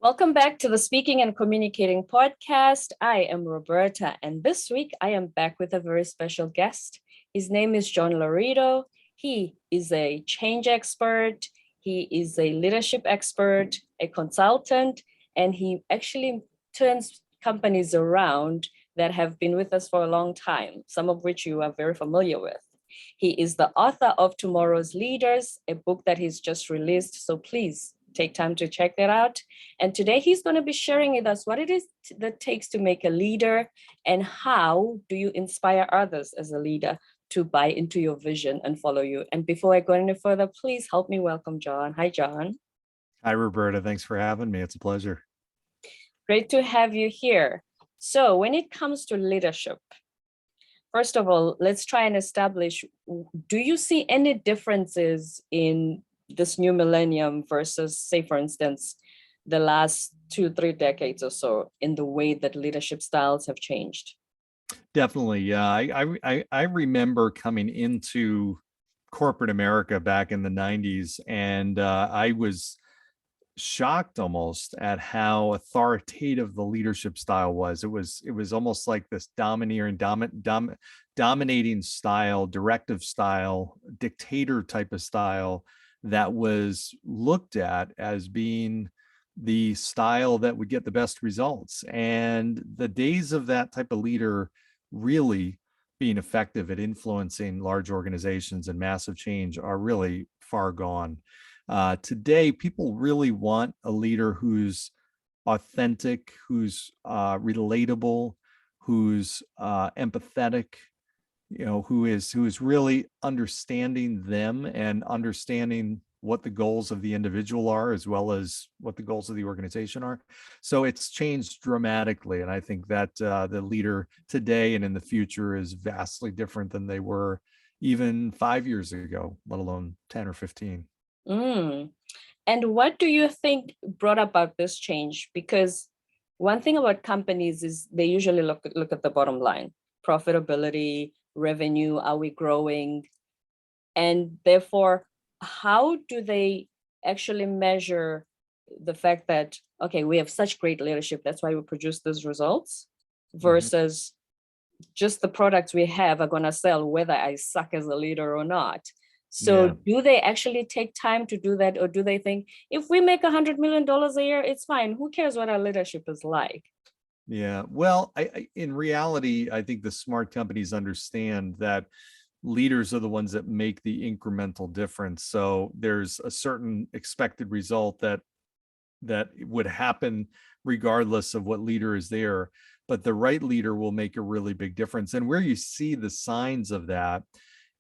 Welcome back to the Speaking and Communicating podcast. I am Roberta, and this week I am back with a very special guest. His name is John Laurito. He is a change expert, he is a leadership expert, a consultant, and he actually turns companies around that have been with us for a long time, some of which you are very familiar with. He is the author of Tomorrow's Leaders, a book that he's just released, so please take time to check that out. And today he's going to be sharing with us what it is that takes to make a leader and how do you inspire others as a leader to buy into your vision and follow you. And before I go any further, please help me welcome John. Hi, John. Hi, Roberta. Thanks for having me. It's a pleasure. Great to have you here. So when it comes to leadership, first of all, let's try and establish, do you see any differences in this new millennium versus, say, for instance, the last 2-3 decades or so in the way that leadership styles have changed? Definitely. Yeah. I remember coming into corporate America back in the 90s, and I was shocked almost at how authoritative the leadership style was. It was almost like this domineering, dominating style, directive style, dictator type of style that was looked at as being the style that would get the best results. And the days of that type of leader really being effective at influencing large organizations and massive change are really far gone. Today, people really want a leader who's authentic, who's relatable, who's empathetic, who is really understanding them and understanding what the goals of the individual are, as well as what the goals of the organization are. So it's changed dramatically. And I think that the leader today and in the future is vastly different than they were even 5 years ago, let alone 10 or 15. And what do you think brought about this change? Because one thing about companies is they usually look at the bottom line, profitability, revenue, are we growing? And therefore, how do they actually measure the fact that, okay, we have such great leadership, that's why we produce these results, versus just the products we have are going to sell whether I suck as a leader or not? So do they actually take time to do that? Or do they think if we make $100 million a year, it's fine. Who cares what our leadership is like? Yeah, well, in reality, I think the smart companies understand that leaders are the ones that make the incremental difference. So there's a certain expected result that would happen regardless of what leader is there, but the right leader will make a really big difference. And where you see the signs of that,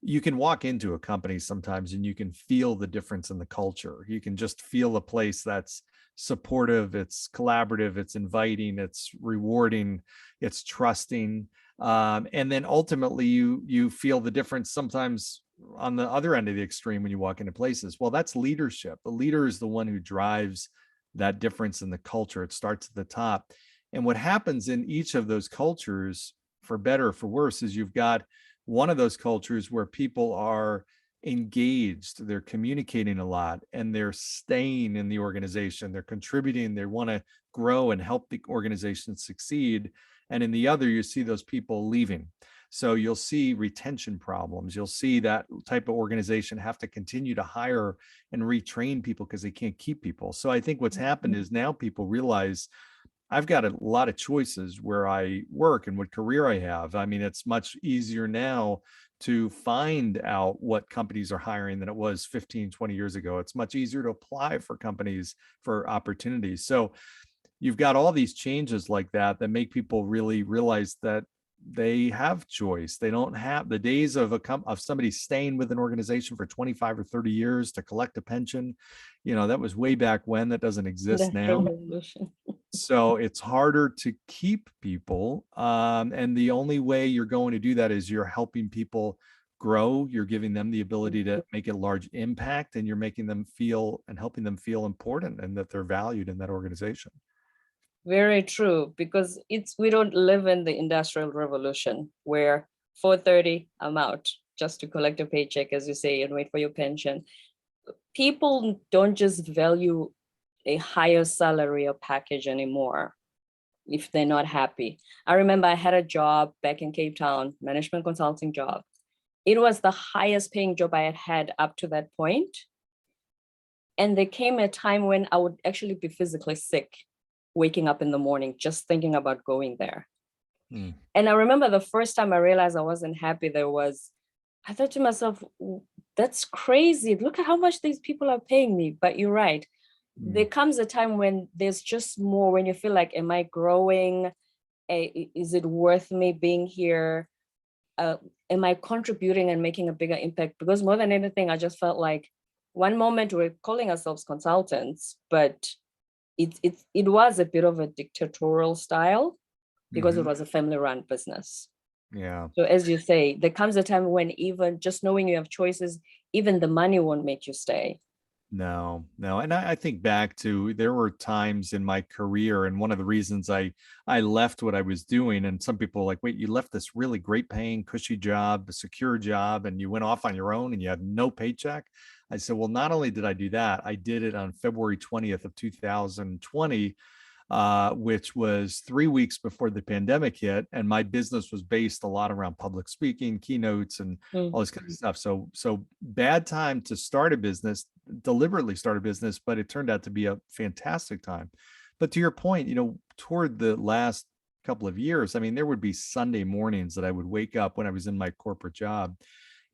you can walk into a company sometimes and you can feel the difference in the culture. You can just feel a place that's supportive, it's collaborative, it's inviting, it's rewarding, it's trusting. And then ultimately you feel the difference sometimes on the other end of the extreme when you walk into places. Well, that's leadership. The leader is the one who drives that difference in the culture. It starts at the top. And what happens in each of those cultures, for better or for worse, is you've got one of those cultures where people are engaged, they're communicating a lot, and they're staying in the organization, they're contributing, they want to grow and help the organization succeed. And in the other, you see those people leaving. So you'll see retention problems. You'll see that type of organization have to continue to hire and retrain people because they can't keep people. So I think what's happened is now people realize I've got a lot of choices where I work and what career I have. I mean, it's much easier now to find out what companies are hiring than it was 15, 20 years ago. It's much easier to apply for companies for opportunities. So you've got all these changes like that that make people really realize that they have choice. They don't have the days of somebody staying with an organization for 25 or 30 years to collect a pension. That was way back when. That doesn't exist now. So it's harder to keep people. And the only way you're going to do that is you're helping people grow. You're giving them the ability to make a large impact, and you're making them feel and helping them feel important and that they're valued in that organization. Very true, because we don't live in the Industrial Revolution where 4:30, I'm out just to collect a paycheck, as you say, and wait for your pension. People don't just value a higher salary or package anymore if they're not happy. I remember I had a job back in Cape Town, management consulting job. It was the highest paying job I had had up to that point. And there came a time when I would actually be physically sick, waking up in the morning, just thinking about going there. Mm. And I remember the first time I realized I wasn't happy, I thought to myself, that's crazy. Look at how much these people are paying me. But you're right. There comes a time when there's just more, when you feel like, am I growing? Is it worth me being here? Am I contributing and making a bigger impact? Because more than anything, I just felt like one moment we're calling ourselves consultants, but it was a bit of a dictatorial style because it was a family-run business. Yeah. So as you say, there comes a time when even just knowing you have choices, even the money won't make you stay. No. And I think back to, there were times in my career, and one of the reasons I left what I was doing, and some people are like, wait, you left this really great paying, cushy job, a secure job, and you went off on your own and you had no paycheck. I said, well, not only did I do that, I did it on February 20th of 2020, which was 3 weeks before the pandemic hit. And my business was based a lot around public speaking, keynotes, and all this kind of stuff. So bad time to start a business, deliberately start a business, but it turned out to be a fantastic time. But to your point, toward the last couple of years, I mean, there would be Sunday mornings that I would wake up when I was in my corporate job,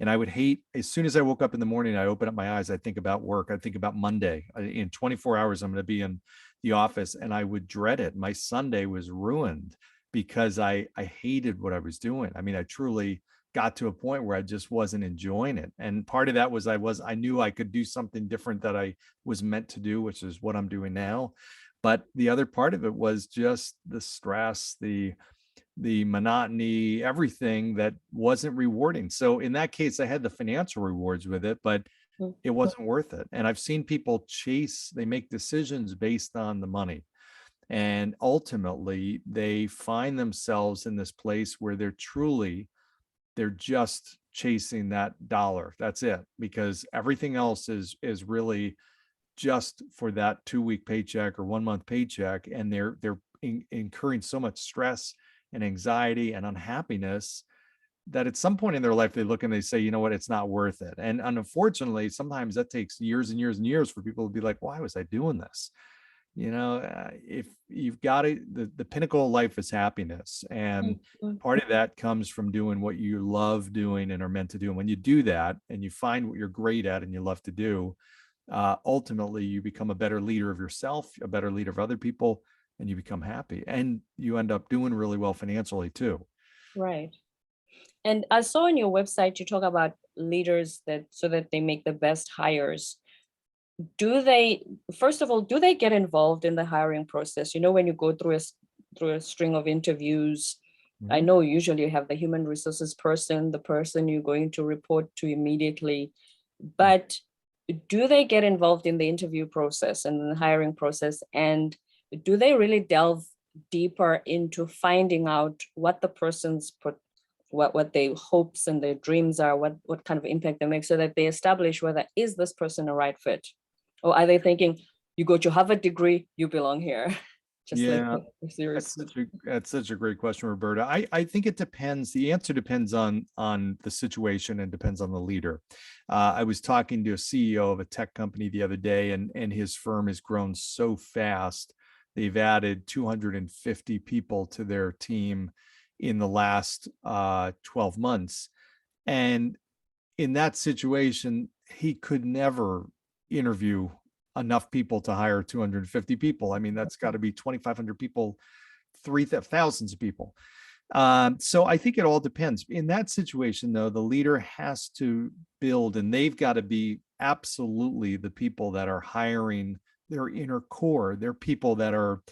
and I would hate, as soon as I woke up in the morning, I open up my eyes, I think about work. I think about Monday. In 24 hours, I'm going to be in the office, and I would dread it. My Sunday was ruined because I hated what I was doing. I mean, I truly got to a point where I just wasn't enjoying it. And part of that was I knew I could do something different that I was meant to do, which is what I'm doing now. But the other part of it was just the stress, the monotony, everything that wasn't rewarding. So in that case, I had the financial rewards with it, but it wasn't worth it. And I've seen people they make decisions based on the money. And ultimately, they find themselves in this place where they're just chasing that dollar. That's it, because everything else is really just for that 2-week paycheck or 1-month paycheck. And they're incurring so much stress and anxiety and unhappiness that at some point in their life, they look and they say, you know what, it's not worth it. And unfortunately, sometimes that takes years and years and years for people to be like, why was I doing this? If you've got it, the pinnacle of life is happiness. And part of that comes from doing what you love doing and are meant to do. And when you do that and you find what you're great at and you love to do, ultimately you become a better leader of yourself, a better leader of other people, and you become happy, and you end up doing really well financially too. Right. And I saw on your website, you talk about leaders so that they make the best hires. First of all, do they get involved in the hiring process? When you go through a string of interviews, I know usually you have the human resources person, the person you're going to report to immediately, but do they get involved in the interview process and the hiring process? And do they really delve deeper into finding out what the person's what their hopes and their dreams are, what kind of impact they make, so that they establish whether is this person a right fit? Or are they thinking, you got your Harvard degree, you belong here? Just Yeah, like serious. that's such a great question, Roberta. I think it depends. The answer depends on the situation and depends on the leader. I was talking to a CEO of a tech company the other day, and his firm has grown so fast. They've added 250 people to their team in the last 12 months. And in that situation, he could never interview enough people to hire 250 people. I mean, that's got to be 2,500 people, thousands of people. So I think it all depends. In that situation, though, the leader has to build, and they've got to be absolutely the people that are hiring their inner core. They're people that are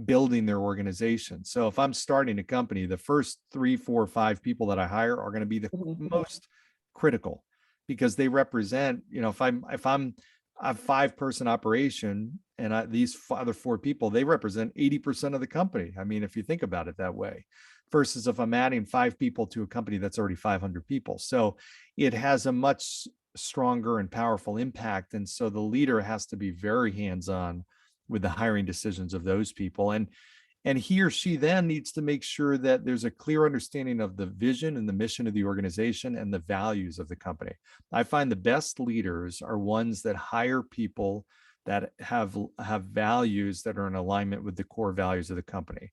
building their organization. So if I'm starting a company, the first 3, 4, 5 people that I hire are going to be the most critical, because they represent, if I'm a 5-person operation, and these other 4 people, they represent 80% of the company. I mean, if you think about it that way, versus if I'm adding 5 people to a company that's already 500 people. So it has a much stronger and powerful impact. And so the leader has to be very hands-on with the hiring decisions of those people. And he or she then needs to make sure that there's a clear understanding of the vision and the mission of the organization and the values of the company. I find the best leaders are ones that hire people that have values that are in alignment with the core values of the company.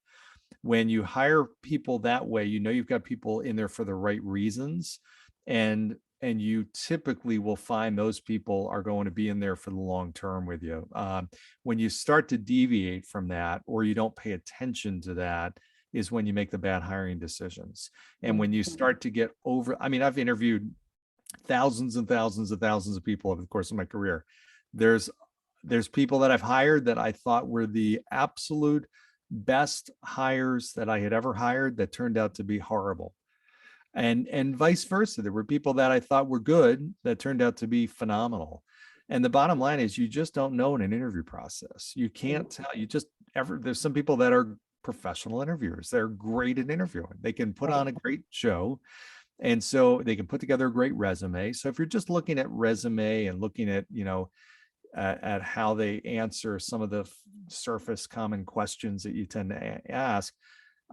When you hire people that way, you know you've got people in there for the right reasons, and you typically will find those people are going to be in there for the long term with you. When you start to deviate from that, or you don't pay attention to that, is when you make the bad hiring decisions. And when you start to get over, I mean, I've interviewed thousands and thousands and thousands of people over the course of my career. There's people that I've hired that I thought were the absolute best hires that I had ever hired that turned out to be horrible. And vice versa. There were people that I thought were good that turned out to be phenomenal. And the bottom line is, you just don't know in an interview process. You can't tell. There's some people that are professional interviewers. They're great at interviewing. They can put on a great show. And so they can put together a great resume. So if you're just looking at resume and looking at, at how they answer some of the surface common questions that you tend to ask,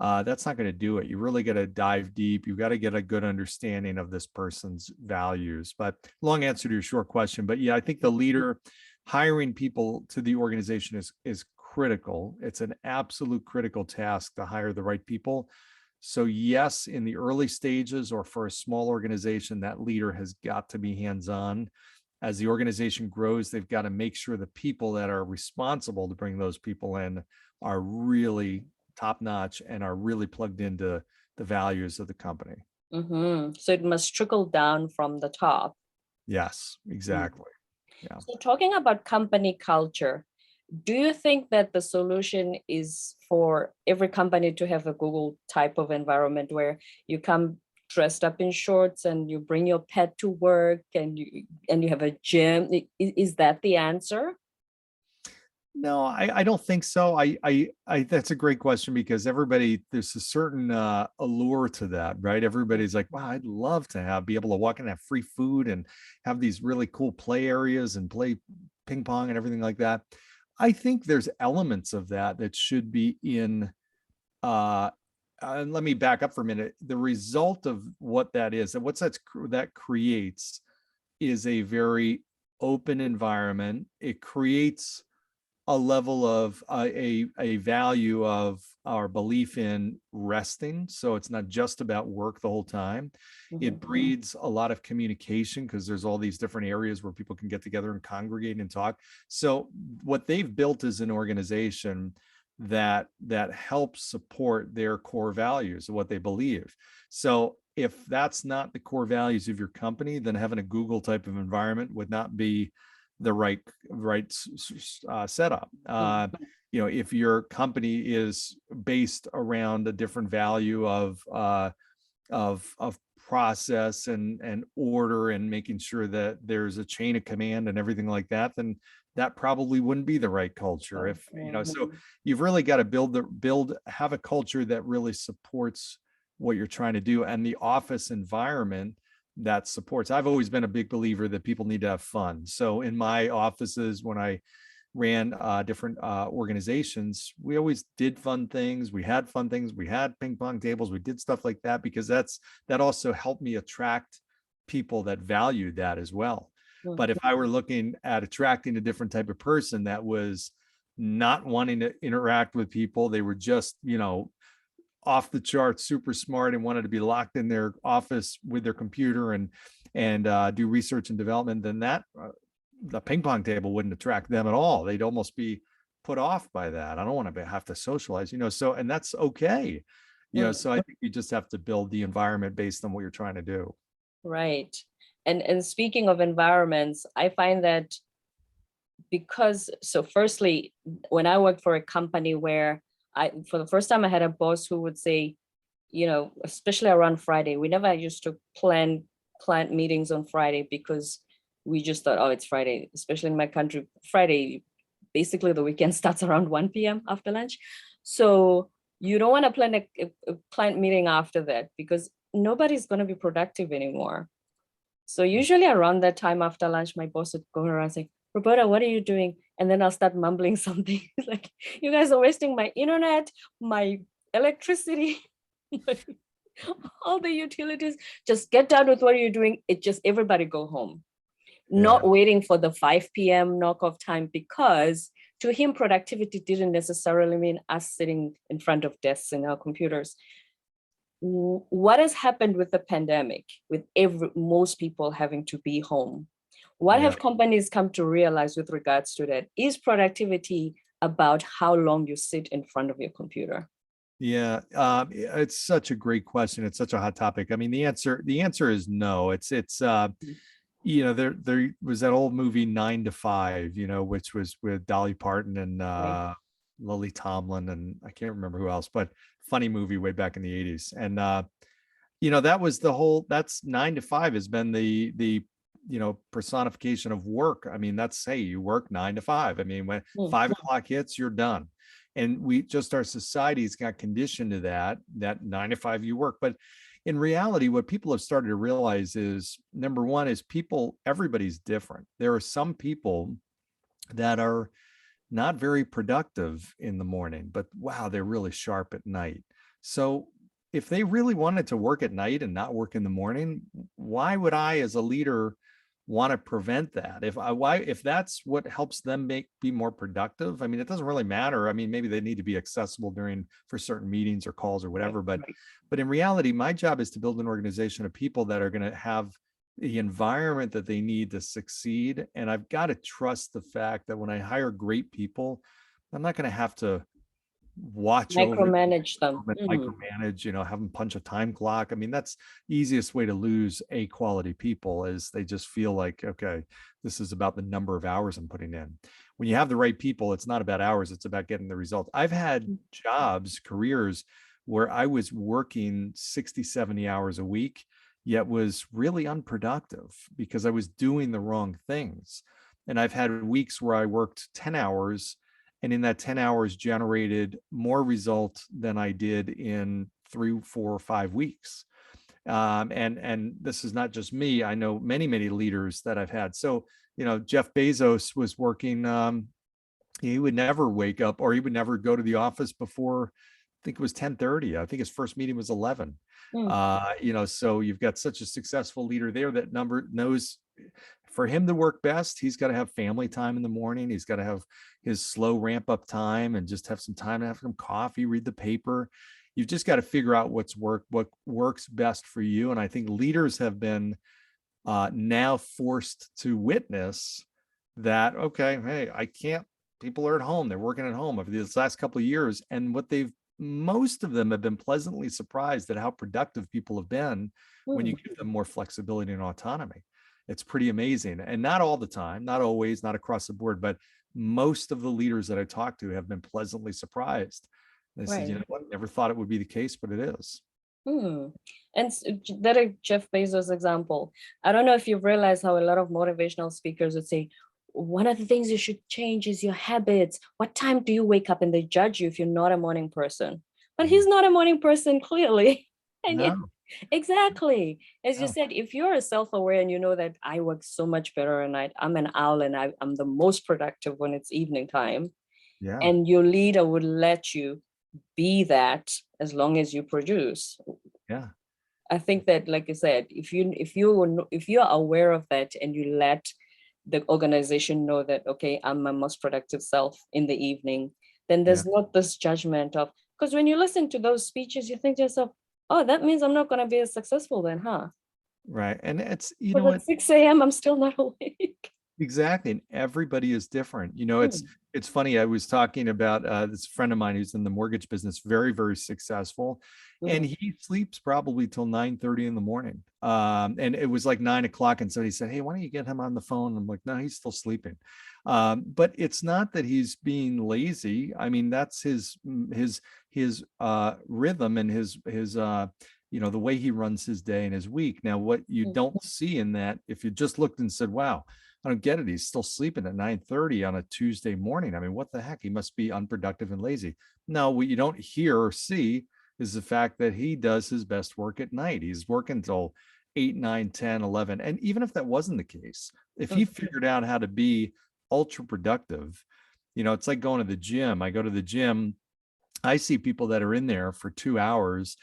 that's not going to do it. You really got to dive deep. You got to get a good understanding of this person's values. But long answer to your short question. But yeah, I think the leader hiring people to the organization is critical. It's an absolute critical task to hire the right people. So yes, in the early stages or for a small organization, that leader has got to be hands-on. As the organization grows, they've got to make sure the people that are responsible to bring those people in are really top-notch and are really plugged into the values of the company. So it must trickle down from the top. Yes, exactly. Yeah. So talking about company culture, do you think that the solution is for every company to have a Google type of environment where you come dressed up in shorts and you bring your pet to work and you have a gym? Is that the answer? No, I don't think so. I that's a great question, because there's a certain allure to that, right? Everybody's like, wow, I'd love to be able to walk in and have free food and have these really cool play areas and play ping pong and everything like that. I think there's elements of that should be in, and let me back up for a minute. The result of what that is, and that creates, is a very open environment. It creates a level of a value of our belief in resting. So it's not just about work the whole time. It breeds a lot of communication, because there's all these different areas where people can get together and congregate and talk. So what they've built is an organization that helps support their core values of what they believe. So if that's not the core values of your company, then having a Google type of environment would not be the right setup. If your company is based around a different value of process and order, and making sure that there's a chain of command and everything like that, then that probably wouldn't be the right culture. So you've really got to have a culture that really supports what you're trying to do, and the office environment that supports. I've always been a big believer that people need to have fun. So in my offices, when I ran different organizations, we always did fun things. We had fun things. We had ping pong tables. We did stuff like that, because that also helped me attract people that valued that as well. But if I were looking at attracting a different type of person that was not wanting to interact with people, they were just, off the charts, super smart, and wanted to be locked in their office with their computer and do research and development, then the ping pong table wouldn't attract them at all. They'd almost be put off by that. I don't want to have to socialize, so, and that's okay. So I think you just have to build the environment based on what you're trying to do. Right. And speaking of environments, I find that firstly, when I worked for a company where for the first time, I had a boss who would say, especially around Friday, we never used to plan client meetings on Friday, because we just thought, oh, it's Friday. Especially in my country, Friday, basically the weekend starts around 1 p.m. after lunch. So you don't want to plan a client meeting after that, because nobody's going to be productive anymore. So usually around that time after lunch, my boss would go around and say, Roberta, what are you doing? And then I'll start mumbling something like, you guys are wasting my internet, my electricity, all the utilities. Just get done with what you're doing. It just everybody go home. Not waiting for the 5 p.m. knock-off time, because to him, productivity didn't necessarily mean us sitting in front of desks and our computers. What has happened with the pandemic, with most people having to be home? What have companies come to realize with regards to that? Is productivity about how long you sit in front of your computer? Yeah, it's such a great question. It's such a hot topic. I mean, the answer is no. It's there was that old movie 9 to 5, which was with Dolly Parton and Lily Tomlin, and I can't remember who else, but funny movie way back in the 80s. And that was that's 9 to 5 has been the personification of work. I mean, that's, hey, you work 9 to 5. I mean, when 5 o'clock hits, you're done. And our society's got conditioned to that 9 to 5 you work. But in reality, what people have started to realize is, number one, is everybody's different. There are some people that are not very productive in the morning, but wow, they're really sharp at night. So if they really wanted to work at night and not work in the morning, why would I, as a leader, want to prevent that? If that's what helps them be more productive, I mean, it doesn't really matter. I mean, maybe they need to be accessible for certain meetings or calls or whatever, but in reality, my job is to build an organization of people that are going to have the environment that they need to succeed. And I've got to trust the fact that when I hire great people, I'm not going to have to micromanage them, micromanage, have them punch a time clock. I mean, that's the easiest way to lose quality people, is they just feel like, okay, this is about the number of hours I'm putting in. When you have the right people, it's not about hours, it's about getting the results. I've had careers where I was working 60, 70 hours a week, yet was really unproductive because I was doing the wrong things. And I've had weeks where I worked 10 hours, and in that 10 hours generated more result than I did in 3, 4, or 5 weeks. And this is not just me. I know many, many leaders that I've had. So, Jeff Bezos was working, he would never wake up, or he would never go to the office before, I think it was 10:30. I think his first meeting was 11. So you've got such a successful leader there that knows, for him to work best, he's got to have family time in the morning. He's got to have his slow ramp up time and just have some time to have some coffee, read the paper. You've just got to figure out what works best for you. And I think leaders have been now forced to witness that, okay, hey, people are at home. They're working at home over these last couple of years. And most of them have been pleasantly surprised at how productive people have been when you give them more flexibility and autonomy. It's pretty amazing. And not all the time, not always, not across the board, but most of the leaders that I talk to have been pleasantly surprised. They said, you know what, never thought it would be the case, but it is. And that Jeff Bezos example, I don't know if you've realized how a lot of motivational speakers would say, one of the things you should change is your habits. What time do you wake up? And they judge you if you're not a morning person. But he's not a morning person, clearly. And exactly. As you said, if you're self-aware and you know that I work so much better at night, I'm an owl and I'm the most productive when it's evening time. And your leader would let you be that as long as you produce. I think that, like I said, if you're aware of that and you let the organization know that, okay, I'm my most productive self in the evening, then there's not this judgment of, because when you listen to those speeches, you think to yourself, oh, that means I'm not going to be as successful then, huh? Right. And it's, at 6 a.m. I'm still not awake. Exactly. And everybody is different. It's funny. I was talking about this friend of mine who's in the mortgage business, very, very successful. And he sleeps probably till 9:30 in the morning. And it was like 9 o'clock. And so he said, hey, why don't you get him on the phone? I'm like, no, he's still sleeping. But it's not that he's being lazy. I mean, that's his rhythm and his the way he runs his day and his week. Now, what you don't see in that, if you just looked and said, wow, I don't get it, he's still sleeping at 9:30 on a Tuesday morning. I mean, what the heck? He must be unproductive and lazy. No, what you don't hear or see is the fact that he does his best work at night. He's working till 8, 9, 10, 11. And even if that wasn't the case, if he figured out how to be ultra productive. It's like going to the gym. I go to the gym, I see people that are in there for 2 hours,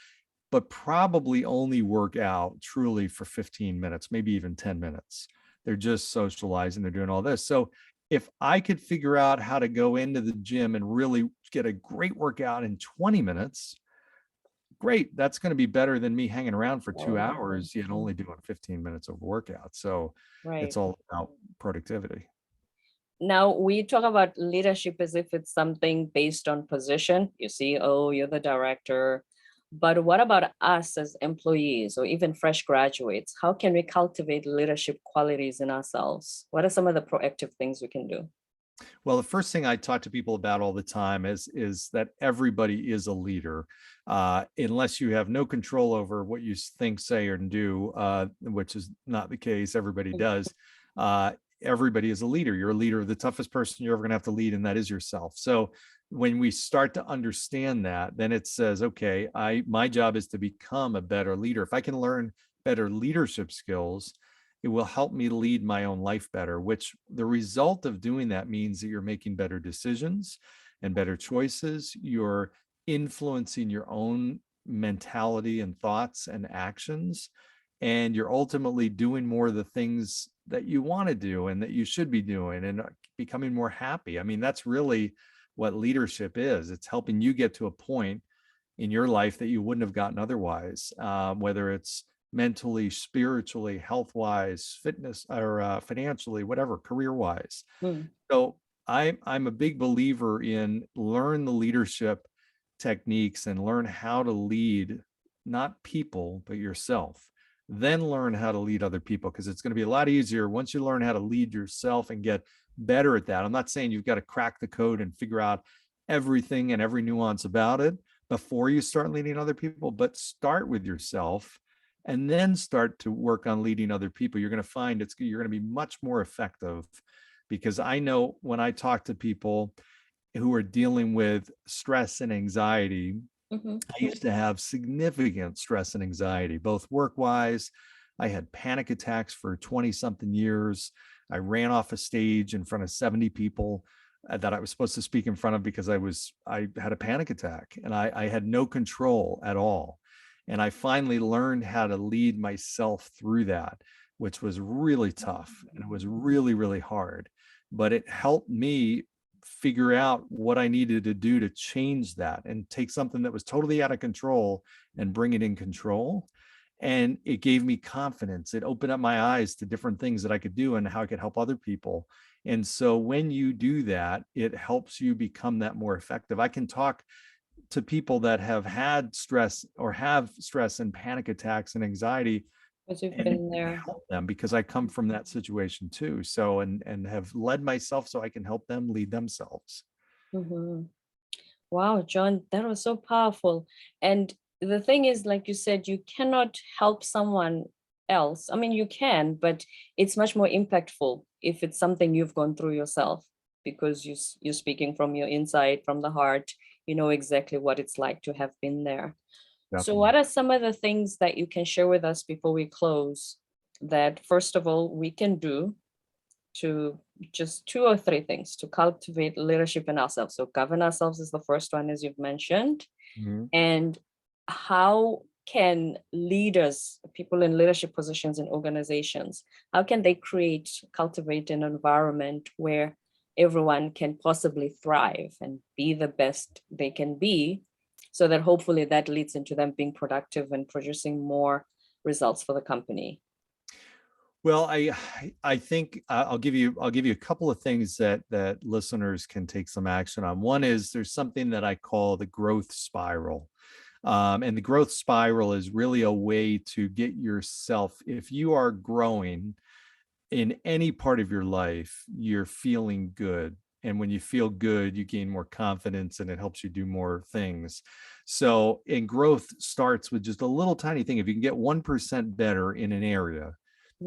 but probably only work out truly for 15 minutes, maybe even 10 minutes. They're just socializing, they're doing all this. So if I could figure out how to go into the gym and really get a great workout in 20 minutes, great. That's going to be better than me hanging around for two Oh, hours, yet only doing 15 minutes of workout. So right. it's all about productivity. Now we talk about leadership as if it's something based on position. You see, oh, you're the director. But what about us as employees or even fresh graduates? How can we cultivate leadership qualities in ourselves? What are some of the proactive things we can do? Well, the first thing I talk to people about all the time is that everybody is a leader, unless you have no control over what you think, say, or do, which is not the case. Everybody does. Uh, Everybody is a leader. You're a leader of the toughest person you're ever going to have to lead, and that is yourself. So when we start to understand that, then it says, okay, my job is to become a better leader. If I can learn better leadership skills, it will help me lead my own life better, which the result of doing that means that you're making better decisions and better choices. You're influencing your own mentality and thoughts and actions. And you're ultimately doing more of the things that you want to do and that you should be doing and becoming more happy. I mean, that's really what leadership is. It's helping you get to a point in your life that you wouldn't have gotten otherwise, whether it's mentally, spiritually, health wise, fitness, or financially, whatever, career wise. Hmm. So I'm a big believer in learn the leadership techniques and learn how to lead not people, but yourself. Then learn how to lead other people, because it's going to be a lot easier once you learn how to lead yourself and get better at that. I'm not saying you've got to crack the code and figure out everything and every nuance about it before you start leading other people, but start with yourself and then start to work on leading other people. You're going to find you're going to be much more effective, because I know when I talk to people who are dealing with stress and anxiety, Mhm. I used to have significant stress and anxiety, both work wise. I had panic attacks for 20 something years. I ran off a stage in front of 70 people that I was supposed to speak in front of because I had a panic attack and I had no control at all. And I finally learned how to lead myself through that, which was really tough and it was really, really hard. But it helped me figure out what I needed to do to change that and take something that was totally out of control and bring it in control. And it gave me confidence. It opened up my eyes to different things that I could do and how I could help other people. And so when you do that, it helps you become that more effective. I can talk to people that have had stress or have stress and panic attacks and anxiety Because you've and been there. help them, because I come from that situation too. So and have led myself so I can help them lead themselves. Mhm. Wow, John, that was so powerful. And the thing is, like you said, you cannot help someone else. I mean, you can, but it's much more impactful if it's something you've gone through yourself, because you're speaking from your inside, from the heart. You know exactly what it's like to have been there. So, Definitely. what are some of the things that you can share with us before we close that, first of all, we can do to just two or three things to cultivate leadership in ourselves? So, govern ourselves is the first one, as you've mentioned. Mhm. And how can leaders, people in leadership positions in organizations, how can they cultivate an environment where everyone can possibly thrive and be the best they can be, so that hopefully that leads into them being productive and producing more results for the company? Well, I think I'll give you a couple of things that listeners can take some action on. One is there's something that I call the growth spiral. And the growth spiral is really a way to get yourself, if you are growing in any part of your life, you're feeling good. And when you feel good, you gain more confidence and it helps you do more things. So, and growth starts with just a little tiny thing. If you can get 1% better in an area,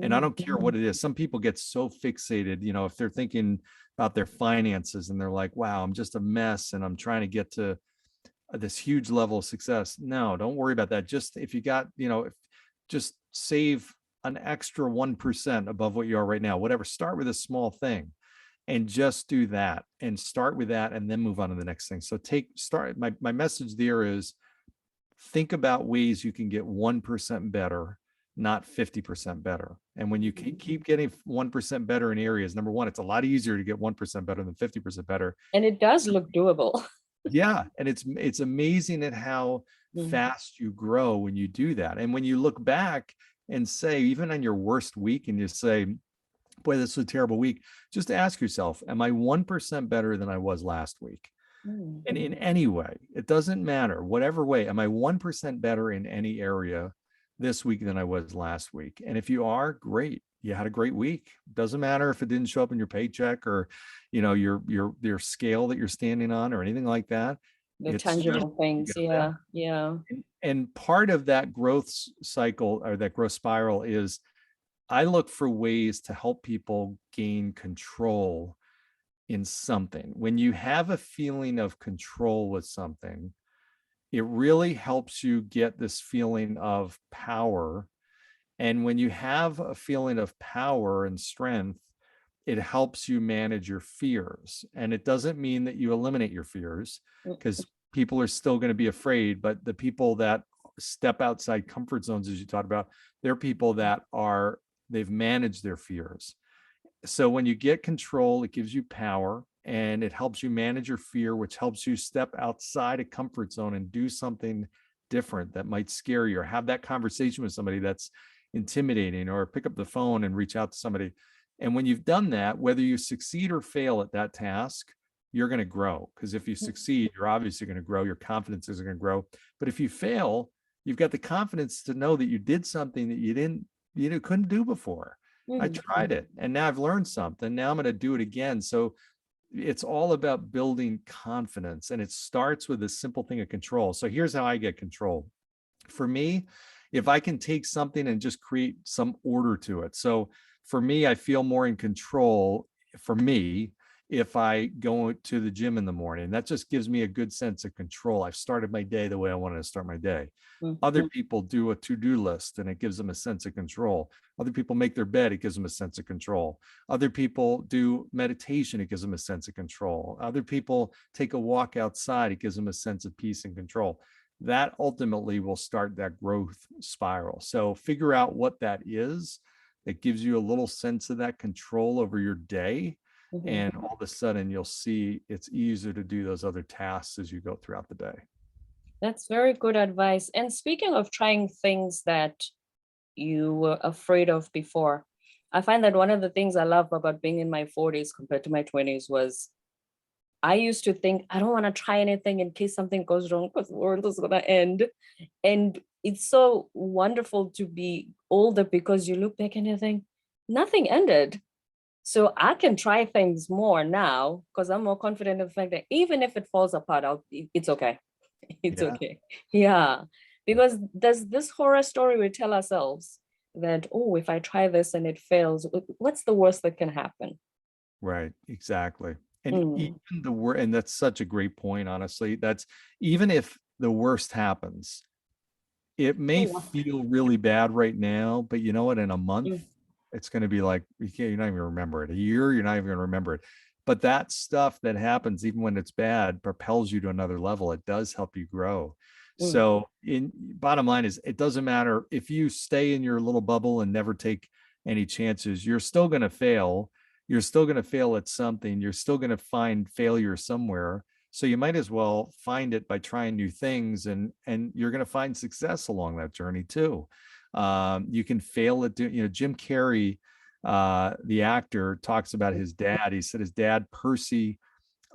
and I Mm, don't care what it is, some people get so fixated, if they're thinking about their finances and they're like, wow, I'm just a mess and I'm trying to get to this huge level of success. No, don't worry about that. Just if you got, just save an extra 1% above what you are right now, whatever, start with a small thing. and just do that and start with that and then move on to the next thing. So my message there is, think about ways you can get 1% better, not 50% better. And when you keep getting 1% better in areas, number one, it's a lot easier to get 1% better than 50% better. And it does look doable. Yeah. And it's amazing at how fast you grow when you do that. And when you look back and say, even on your worst week, and you say, boy, this was a terrible week, just ask yourself, am I 1% better than I was last week? And in any way, it doesn't matter, whatever way, am I 1% better in any area this week than I was last week? And if you are, great, you had a great week. Doesn't matter if it didn't show up in your paycheck or, your scale that you're standing on or anything like that. The tangible things. Yeah. Yeah. And part of that growth cycle or that growth spiral is, I look for ways to help people gain control in something. When you have a feeling of control with something, it really helps you get this feeling of power. And when you have a feeling of power and strength, it helps you manage your fears. And it doesn't mean that you eliminate your fears, because people are still going to be afraid, but the people that step outside comfort zones, as you talked about, they're people that they've managed their fears. So when you get control, it gives you power and it helps you manage your fear, which helps you step outside a comfort zone and do something different that might scare you, or have that conversation with somebody that's intimidating, or pick up the phone and reach out to somebody. And when you've done that, whether you succeed or fail at that task, you're going to grow. Because if you succeed, you're obviously going to grow. Your confidence is going to grow. But if you fail, you've got the confidence to know that you did something that you couldn't do before. I tried it and now I've learned something. Now I'm going to do it again. So it's all about building confidence, and it starts with a simple thing of control. So here's how I get control. For me, if I can take something and just create some order to it. So for me, I feel more in control, for me, if I go to the gym in the morning. That just gives me a good sense of control. I've started my day the way I wanted to start my day. Other people do a to-do list and it gives them a sense of control. Other people make their bed, it gives them a sense of control. Other people do meditation, it gives them a sense of control. Other people take a walk outside, it gives them a sense of peace and control. That ultimately will start that growth spiral. So figure out what that is. It gives you a little sense of that control over your day. And all of a sudden you'll see it's easier to do those other tasks as you go throughout the day. That's very good advice. And speaking of trying things that you were afraid of before, I find that one of the things I love about being in my 40s compared to my 20s was I used to think, I don't want to try anything in case something goes wrong because the world is going to end. And it's so wonderful to be older because you look back and you think, nothing ended. So I can try things more now because I'm more confident in the fact that even if it falls apart, it's okay. It's okay. Yeah. Because there's this horror story we tell ourselves that, oh, if I try this and it fails, what's the worst that can happen? Right. Exactly. And even and that's such a great point, honestly. That's even if the worst happens, it may feel really bad right now, but you know what? In a month, it's going to be like, you're not even gonna remember it. A year, you're not even gonna remember it. But that stuff that happens, even when it's bad, propels you to another level. It does help you grow. So bottom line is, it doesn't matter if you stay in your little bubble and never take any chances, you're still going to fail. You're still going to fail at something. You're still going to find failure somewhere. So you might as well find it by trying new things, and you're going to find success along that journey too. You can fail at doing, Jim Carrey, the actor, talks about his dad. He said his dad, Percy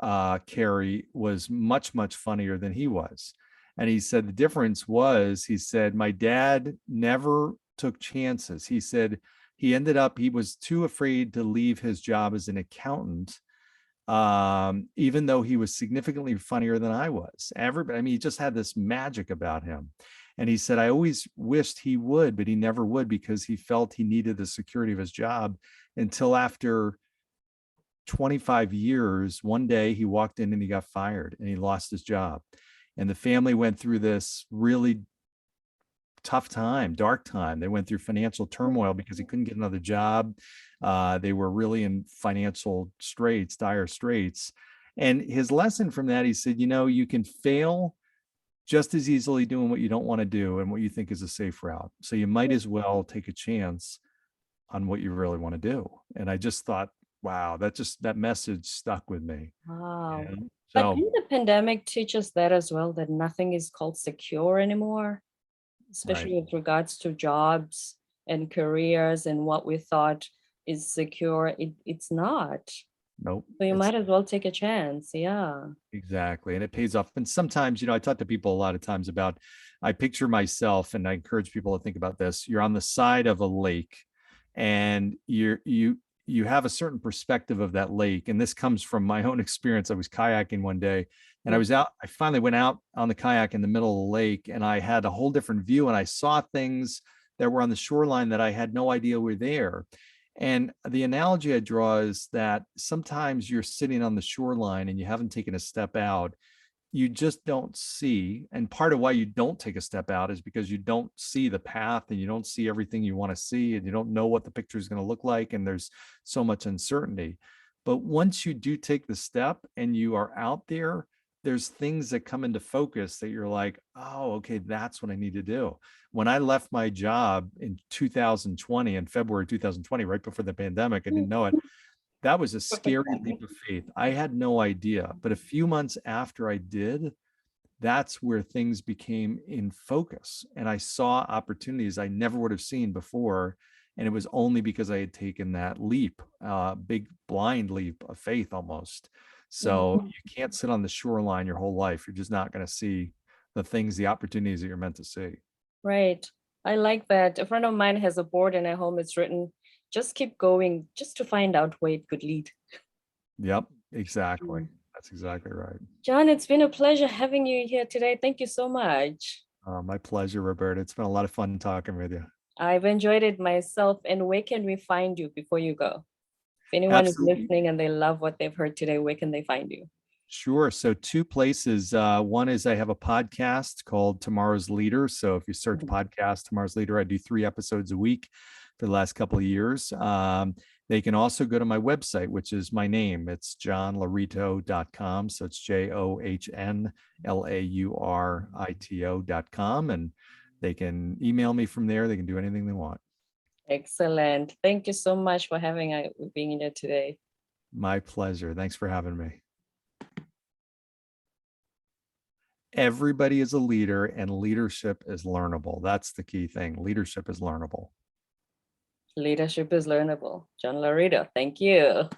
Carey, was much, much funnier than he was. And he said the difference was, he said, my dad never took chances. He said he was too afraid to leave his job as an accountant, even though he was significantly funnier than I was. He just had this magic about him. And he said, I always wished he would, but he never would, because he felt he needed the security of his job, until after 25 years, one day he walked in and he got fired and he lost his job. And the family went through this really tough time, dark time. They went through financial turmoil because he couldn't get another job. They were really in financial straits, dire straits. And his lesson from that, he said, you can fail just as easily doing what you don't want to do and what you think is a safe route. So you might as well take a chance on what you really want to do. And I just thought, wow, that message stuck with me. Wow. And But so, didn't the pandemic teach us that as well, that nothing is called secure anymore, right. especially with regards to jobs and careers and what we thought is secure? It's not. Nope. So you It's might as well take a chance. Yeah. exactly. And it pays off. And sometimes, I talk to people a lot of times about, I picture myself, and I encourage people to think about this. You're on the side of a lake, and you have a certain perspective of that lake. And this comes from my own experience. I was kayaking one day, and I finally went out on the kayak in the middle of the lake, and I had a whole different view, and I saw things that were on the shoreline that I had no idea were there. And the analogy I draw is that sometimes you're sitting on the shoreline and you haven't taken a step out. You just don't see. And part of why you don't take a step out is because you don't see the path, and you don't see everything you want to see, and you don't know what the picture is going to look like. And there's so much uncertainty. But once you do take the step and you are out there, there's things that come into focus that you're like, oh, okay, that's what I need to do. When I left my job in 2020, in February 2020, right before the pandemic, I didn't know it. That was a scary leap of faith. I had no idea. But a few months after I did, that's where things became in focus. And I saw opportunities I never would have seen before. And it was only because I had taken that leap, big blind leap of faith almost. So Mhm. you can't sit on the shoreline your whole life. You're just not going to see the things, the opportunities that you're meant to see. Right. I like that. A friend of mine has a board in her home. It's written, just keep going, just to find out where it could lead. Yep, exactly. Mm. That's exactly right. John, it's been a pleasure having you here today. Thank you so much. My pleasure, Roberta. It's been a lot of fun talking with you. I've enjoyed it myself. And where can we find you before you go? If anyone is Absolutely. listening and they love what they've heard today, where can they find you? Sure. So two places. One is I have a podcast called Tomorrow's Leader. So if you search Mhm. podcast Tomorrow's Leader, I do 3 episodes a week for the last couple of years. They can also go to my website, which is my name. It's johnlaurito.com. So it's JOHNLAURITO.com. And they can email me from there. They can do anything they want. Excellent. Thank you so much for being here today. My pleasure. Thanks for having me. Everybody is a leader, and leadership is learnable. That's the key thing. Leadership is learnable. Leadership is learnable. John Laurito, thank you.